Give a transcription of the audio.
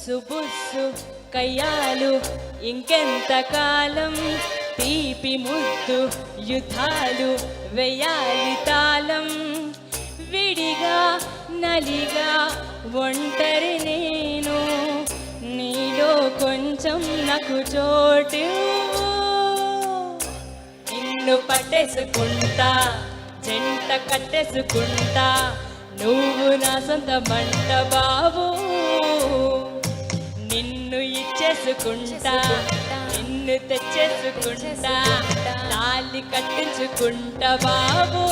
బుస్సు బుస్సు కయ్యాలు ఇంకెంత కాలం, తీపి ముద్దు యుద్ధాలు వెయ్యాలి తాళం. విడిగా నలిగా ఒంటరి నేను, నీలో కొంచెం నాకు చోటు. నిన్ను పట్టేసుకుంటా, జంట కట్టేసుకుంటా, నువ్వు నా సొంత మంట బాబు. నిన్ను ఇచ్చేసుకుంటా, నిన్ను తెచ్చేసుకుంటా, తాళి కట్టించుకుంటా బాబు.